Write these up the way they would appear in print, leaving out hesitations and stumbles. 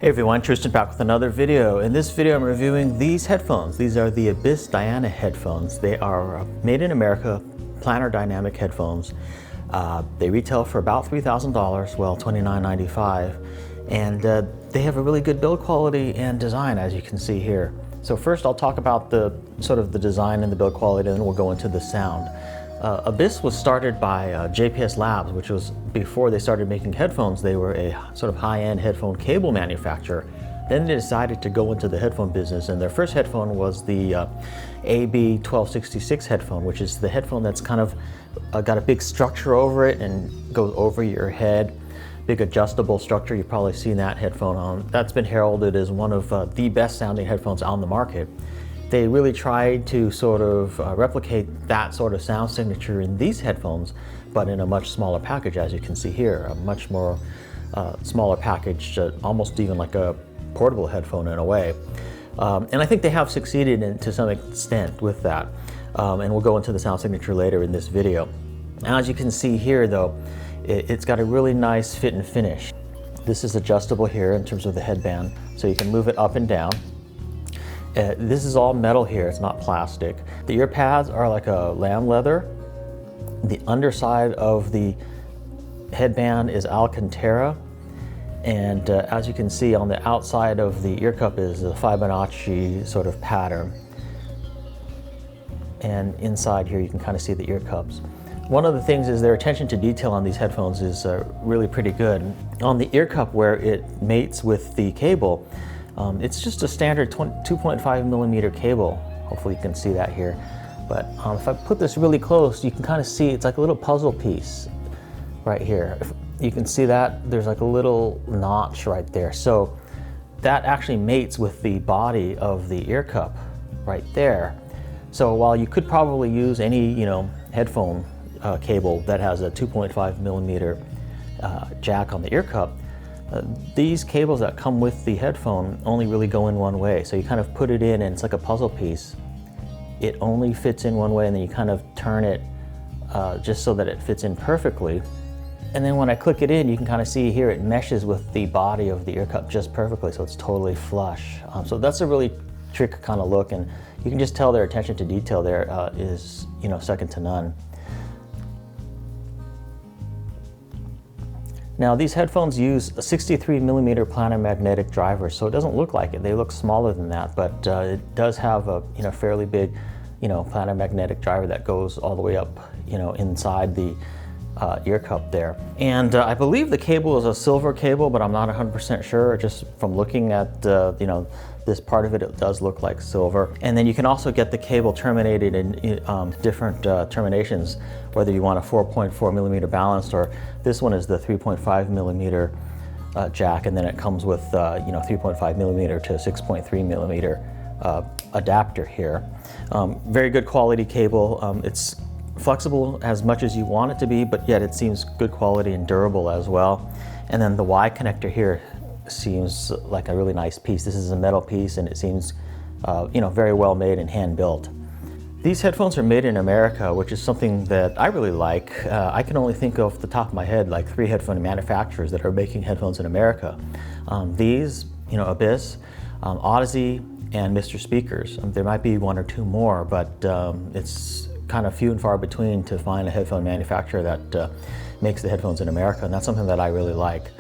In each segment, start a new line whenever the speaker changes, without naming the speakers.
Hey everyone, Tristan back with another video. In this video I'm reviewing these headphones. These are the Abyss Diana headphones. They are made in America, planar dynamic headphones. They retail for about $3,000, well $29.95, and they have a really good build quality and design, as you can see here. So first I'll talk about the design and the build quality, and then we'll go into the sound. Abyss was started by JPS Labs, which was before they started making headphones. They were a sort of high-end headphone cable manufacturer. Then they decided to go into the headphone business, and their first headphone was the AB1266 headphone, which is the headphone that's kind of got a big structure over it and goes over your head. Big adjustable structure. You've probably seen that headphone on. That's been heralded as one of the best sounding headphones on the market. They really tried to sort of replicate that sort of sound signature in these headphones, but in a much smaller package, as you can see here. A much more smaller package, almost even like a portable headphone in a way. And I think they have succeeded to some extent with that. And we'll go into the sound signature later in this video. As you can see here though, it's got a really nice fit and finish. This is adjustable here in terms of the headband, so you can move it up and down. This is all metal here, it's not plastic. The ear pads are like a lamb leather. The underside of the headband is Alcantara. And as you can see, on the outside of the ear cup is a Fibonacci sort of pattern. And inside here you can kind of see the ear cups. One of the things is their attention to detail on these headphones is really pretty good. On the ear cup where it mates with the cable, it's just a standard 2.5 millimeter cable. Hopefully you can see that here. But if I put this really close, you can kind of see it's like a little puzzle piece right here. If you can see that there's like a little notch right there. So that actually mates with the body of the ear cup right there. So while you could probably use any, headphone cable that has a 2.5 millimeter jack on the ear cup, these cables that come with the headphone only really go in one way. So you kind of put it in and it's like a puzzle piece. It only fits in one way, and then you kind of turn it just so that it fits in perfectly. And then when I click it in, you can kind of see here it meshes with the body of the ear cup just perfectly, so it's totally flush. So that's a really trick kind of look, and you can just tell their attention to detail there is second to none. Now these headphones use a 63 millimeter planar magnetic driver, so it doesn't look like it. They look smaller than that, but it does have a fairly big planar magnetic driver that goes all the way up inside the ear cup there. And I believe the cable is a silver cable, but I'm not 100% sure. Just from looking at this part of it, it does look like silver. And then you can also get the cable terminated in different terminations, whether you want a 4.4 millimeter balanced, or this one is the 3.5 millimeter jack, and then it comes with 3.5 millimeter to 6.3 millimeter adapter here. Very good quality cable. It's flexible as much as you want it to be, but yet it seems good quality and durable as well. And then the Y connector here seems like a really nice piece. This is a metal piece, and it seems very well made and hand built. These headphones are made in America, which is something that I really like. I can only think off the top of my head like 3 headphone manufacturers that are making headphones in America. These, Abyss, Odyssey, and Mr. Speakers. There might be 1 or 2 more, but it's kind of few and far between to find a headphone manufacturer that makes the headphones in America, and that's something that I really like.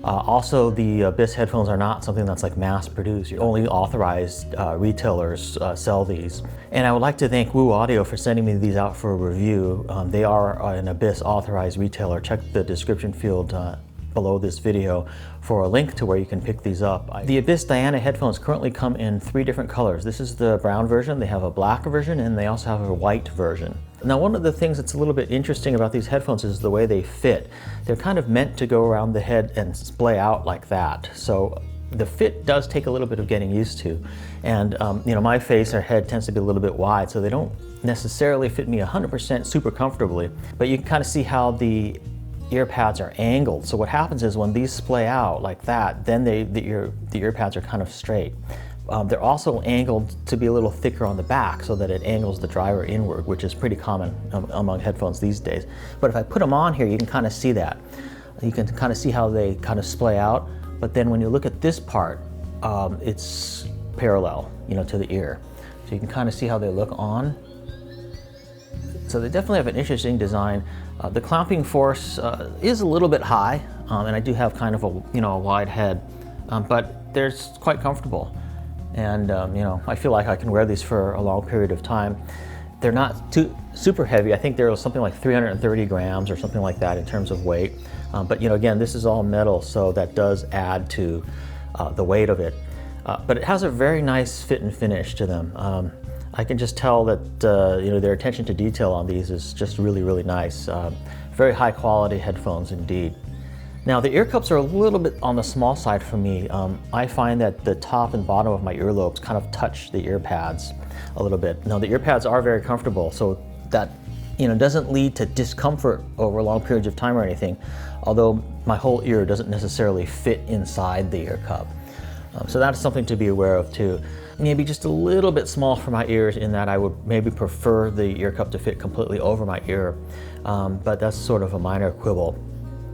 Also, the Abyss headphones are not something that's like mass produced. Only authorized retailers sell these. And I would like to thank Woo Audio for sending me these out for a review. They are an Abyss authorized retailer. Check the description field below this video for a link to where you can pick these up. The Abyss Diana headphones currently come in 3 different colors. This is the brown version, they have a black version, and they also have a white version. Now one of the things that's a little bit interesting about these headphones is the way they fit. They're kind of meant to go around the head and splay out like that. So the fit does take a little bit of getting used to. And my face or head tends to be a little bit wide, so they don't necessarily fit me 100% super comfortably. But you can kind of see how the ear pads are angled. So what happens is when these splay out like that, then the ear pads are kind of straight. They're also angled to be a little thicker on the back so that it angles the driver inward, which is pretty common among headphones these days. But if I put them on here, you can kind of see that. You can kind of see how they kind of splay out but then when you look at this part, it's parallel, to the ear. So you can kind of see how they look on. So they definitely have an interesting design. The clamping force is a little bit high, and I do have kind of a wide head, but they're quite comfortable. And I feel like I can wear these for a long period of time. They're not too super heavy. I think they're something like 330 grams or something like that in terms of weight. But again, this is all metal, so that does add to the weight of it. But it has a very nice fit and finish to them. I can just tell that their attention to detail on these is just really, really nice. Very high quality headphones indeed. Now the ear cups are a little bit on the small side for me. I find that the top and bottom of my earlobes kind of touch the ear pads a little bit. Now the ear pads are very comfortable, so that doesn't lead to discomfort over long periods of time or anything, although my whole ear doesn't necessarily fit inside the ear cup. So that's something to be aware of too. Maybe just a little bit small for my ears in that I would maybe prefer the ear cup to fit completely over my ear, but that's sort of a minor quibble.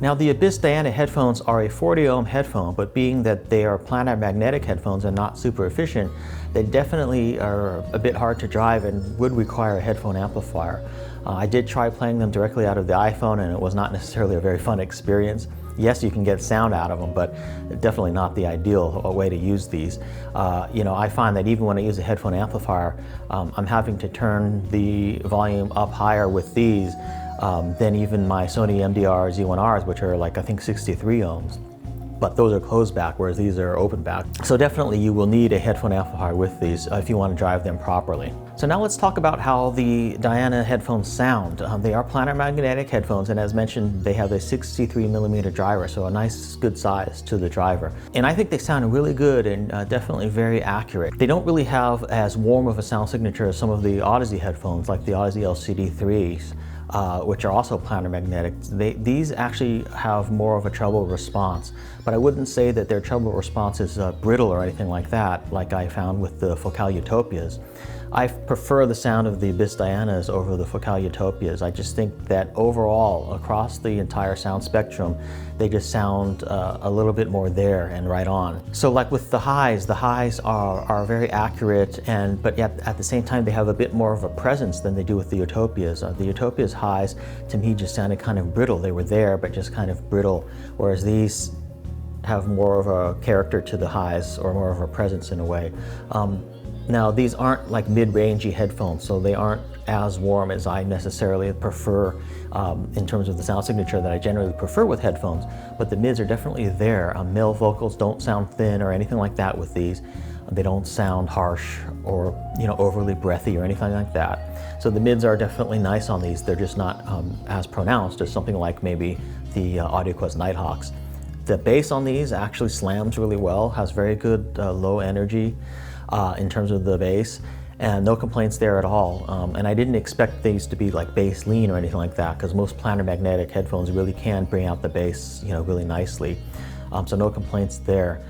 Now the Abyss Diana headphones are a 40 ohm headphone, but being that they are planar magnetic headphones and not super efficient, they definitely are a bit hard to drive and would require a headphone amplifier. I did try playing them directly out of the iPhone and it was not necessarily a very fun experience. Yes, you can get sound out of them, but definitely not the ideal way to use these. I find that even when I use a headphone amplifier, I'm having to turn the volume up higher with these than even my Sony MDR Z1Rs, which are like I think 63 ohms. But those are closed back, whereas these are open back. So definitely you will need a headphone amplifier with these if you want to drive them properly. So now let's talk about how the Diana headphones sound. They are planar magnetic headphones, and as mentioned, they have a 63 millimeter driver, so a nice good size to the driver. And I think they sound really good and definitely very accurate. They don't really have as warm of a sound signature as some of the Odyssey headphones, like the Odyssey LCD3s. Which are also planar magnetic. These actually have more of a treble response, but I wouldn't say that their treble response is brittle or anything like that, like I found with the Focal Utopias. I prefer the sound of the Abyss Dianas over the Focal Utopias. I just think that overall, across the entire sound spectrum, they just sound a little bit more there and right on. So like with the highs are very accurate, but yet at the same time they have a bit more of a presence than they do with the Utopias. The Utopias highs to me just sounded kind of brittle. They were there, but just kind of brittle, whereas these have more of a character to the highs, or more of a presence in a way. Now these aren't like mid-rangey headphones, so they aren't as warm as I necessarily prefer in terms of the sound signature that I generally prefer with headphones, but the mids are definitely there. Male vocals don't sound thin or anything like that with these. They don't sound harsh or overly breathy or anything like that. So the mids are definitely nice on these. They're just not as pronounced as something like maybe the AudioQuest Nighthawks. The bass on these actually slams really well, has very good low energy in terms of the bass, and no complaints there at all. And I didn't expect these to be like bass lean or anything like that, because most planar magnetic headphones really can bring out the bass really nicely. So no complaints there.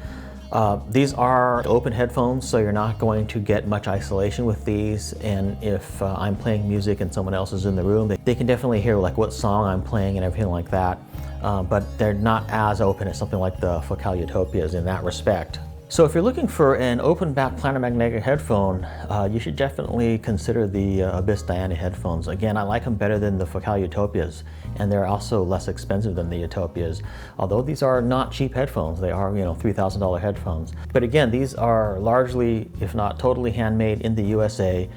These are open headphones, so you're not going to get much isolation with these, and if I'm playing music and someone else is in the room, they can definitely hear like what song I'm playing and everything like that, but they're not as open as something like the Focal Utopias in that respect. So if you're looking for an open back planar magnetic headphone, you should definitely consider the Abyss Diana headphones. Again, I like them better than the Focal Utopias, and they're also less expensive than the Utopias. Although these are not cheap headphones, they are $3,000 headphones. But again, these are largely, if not totally handmade in the USA,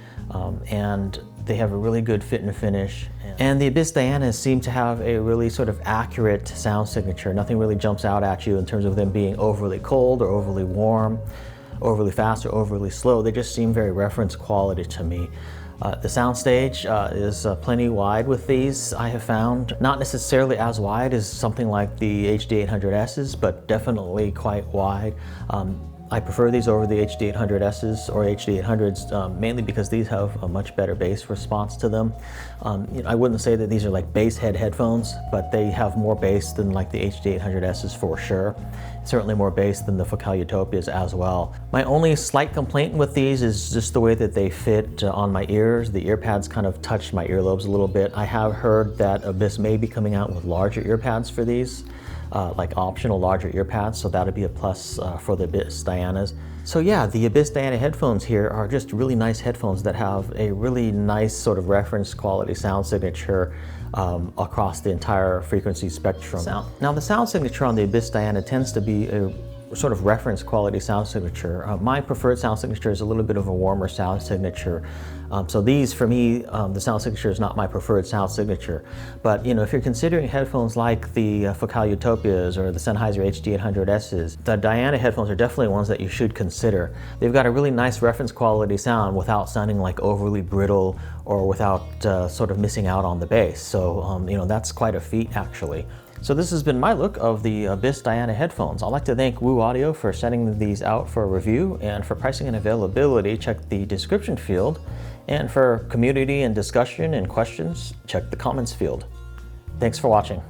and they have a really good fit and finish. And the Abyss Dianas seem to have a really sort of accurate sound signature. Nothing really jumps out at you in terms of them being overly cold or overly warm, overly fast or overly slow. They just seem very reference quality to me. The soundstage is plenty wide with these, I have found. Not necessarily as wide as something like the HD800Ss, but definitely quite wide. I prefer these over the HD800Ss or HD800s, mainly because these have a much better bass response to them. I wouldn't say that these are like bass head headphones, but they have more bass than like the HD800Ss for sure. Certainly more bass than the Focal Utopias as well. My only slight complaint with these is just the way that they fit on my ears. The ear pads kind of touch my earlobes a little bit. I have heard that Abyss may be coming out with larger ear pads for these. like optional larger ear pads, so that'll be a plus for the Abyss Dianas. So yeah, the Abyss Diana headphones here are just really nice headphones that have a really nice sort of reference quality sound signature across the entire frequency spectrum. Now the sound signature on the Abyss Diana tends to be a sort of reference quality sound signature. My preferred sound signature is a little bit of a warmer sound signature. So these, for me, the sound signature is not my preferred sound signature. But you know, if you're considering headphones like the Focal Utopias or the Sennheiser HD800Ss, the Diana headphones are definitely ones that you should consider. They've got a really nice reference quality sound without sounding like overly brittle or without sort of missing out on the bass. So you know, that's quite a feat actually. So this has been my look of the Abyss Diana headphones. I'd like to thank Woo Audio for sending these out for review, and for pricing and availability, check the description field. And for community and discussion and questions, check the comments field. Thanks for watching.